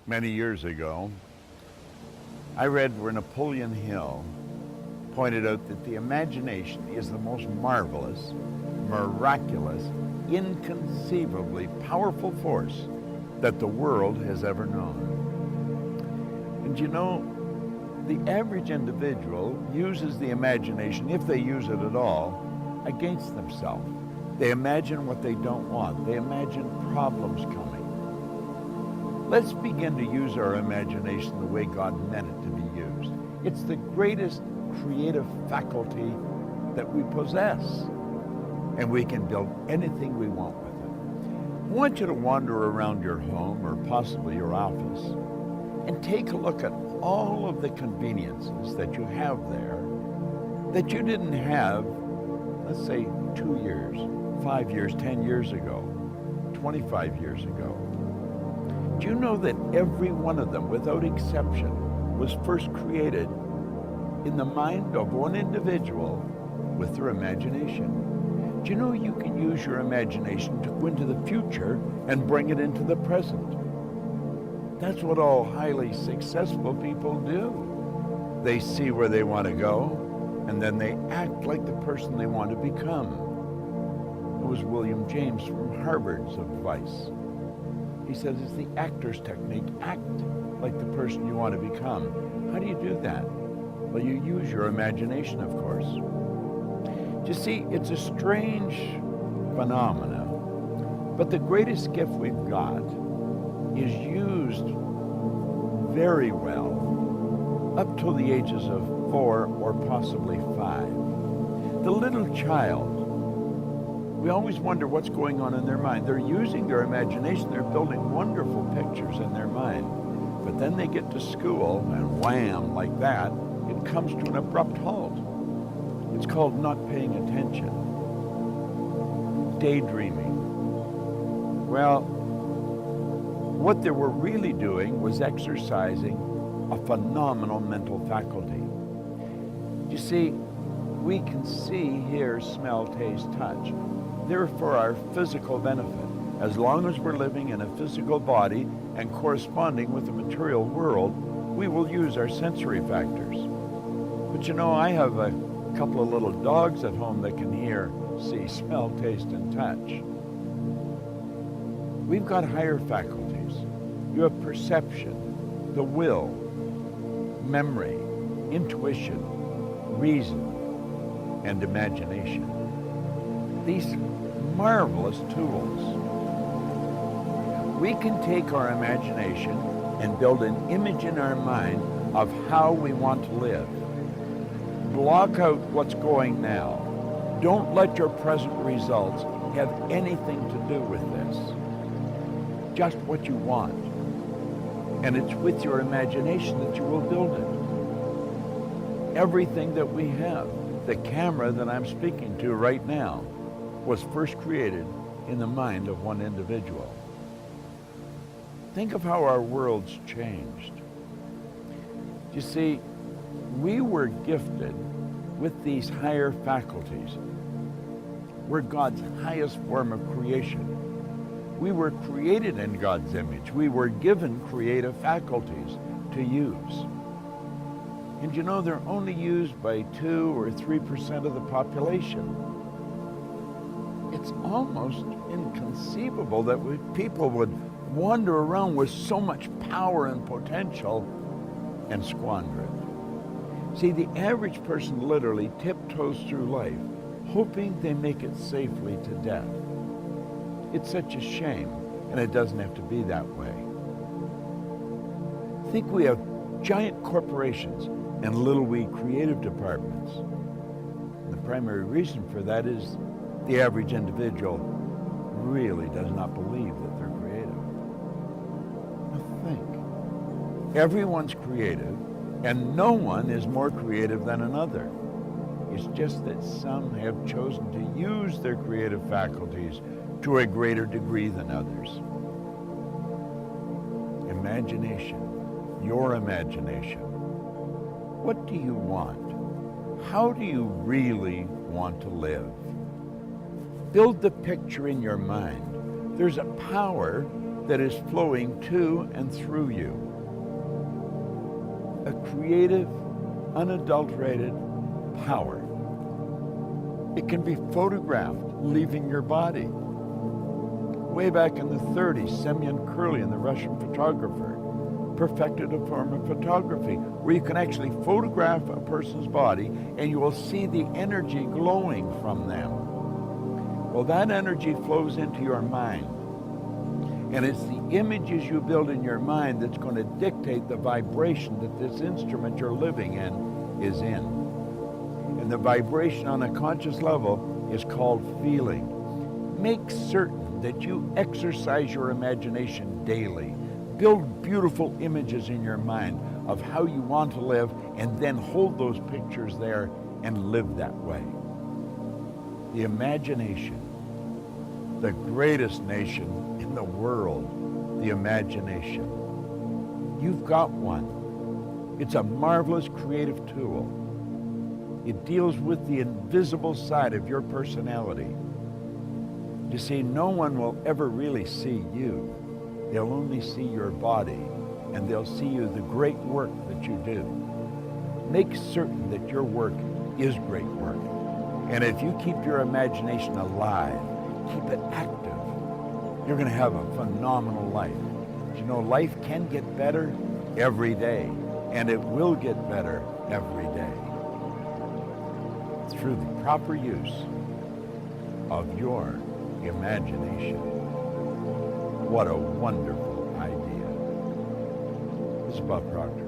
Many years ago, I read where Napoleon Hill pointed out that the imagination is the most marvelous, miraculous, inconceivably powerful force that the world has ever known. And you know, the average individual uses the imagination, if they use it at all, against themselves. They imagine what they don't want. They imagine problems coming. Let's begin to use our imagination the way God meant it to be used. It's the greatest creative faculty that we possess, and we can build anything we want with it. I want you to wander around your home or possibly your office and take a look at all of the conveniences that you have there that you didn't have, let's say, 2 years, 5 years, 10 years ago, 25 years ago. Do you know that every one of them, without exception, was first created in the mind of one individual with their imagination? Do you know you can use your imagination to go into the future and bring it into the present? That's what all highly successful people do. They see where they want to go, and then they act like the person they want to become. It was William James from Harvard's advice. He says it's the actor's technique. Act like the person you want to become. How do you do that? Well, you use your imagination, of course. You see, it's a strange phenomena, but the greatest gift we've got is used very well up till the ages of 4 or possibly 5. The little child, we always wonder what's going on in their mind. They're using their imagination. They're building wonderful pictures in their mind. But then they get to school, and wham, like that, it comes to an abrupt halt. It's called not paying attention. Daydreaming. Well, what they were really doing was exercising a phenomenal mental faculty. You see, we can see, hear, smell, taste, touch. They're for our physical benefit. As long as we're living in a physical body and corresponding with the material world, we will use our sensory factors. But you know, I have a couple of little dogs at home that can hear, see, smell, taste, and touch. We've got higher faculties. You have perception, the will, memory, intuition, reason, and imagination. These marvelous tools. We can take our imagination and build an image in our mind of how we want to live. Block out what's going now. Don't let your present results have anything to do with this. Just what you want. And it's with your imagination that you will build it. Everything that we have, the camera that I'm speaking to right now, was first created in the mind of one individual. Think of how our world's changed. You see, we were gifted with these higher faculties. We're God's highest form of creation. We were created in God's image. We were given creative faculties to use. And you know, they're only used by 2 or 3% of the population. It's almost inconceivable that people would wander around with so much power and potential and squander it. See, the average person literally tiptoes through life, hoping they make it safely to death. It's such a shame, and it doesn't have to be that way. Think we have giant corporations and little wee creative departments. And the primary reason for that is the average individual really does not believe that they're creative. Now think. Everyone's creative, and no one is more creative than another. It's just that some have chosen to use their creative faculties to a greater degree than others. Imagination, your imagination. What do you want? How do you really want to live? Build the picture in your mind. There's a power that is flowing to and through you. A creative, unadulterated power. It can be photographed leaving your body. Way back in the 30s, Semyon Kurlin, the Russian photographer, perfected a form of photography where you can actually photograph a person's body and you will see the energy glowing from them. Well, that energy flows into your mind. And it's the images you build in your mind that's going to dictate the vibration that this instrument you're living in is in. And the vibration on a conscious level is called feeling. Make certain that you exercise your imagination daily. Build beautiful images in your mind of how you want to live, and then hold those pictures there and live that way. The imagination, the greatest nation in the world, the imagination. You've got one. It's a marvelous creative tool. It deals with the invisible side of your personality. You see, no one will ever really see you. They'll only see your body, and they'll see you the great work that you do. Make certain that your work is great work. And if you keep your imagination alive, keep it active, you're going to have a phenomenal life. You know, life can get better every day, and it will get better every day through the proper use of your imagination. What a wonderful idea. This is Bob Proctor.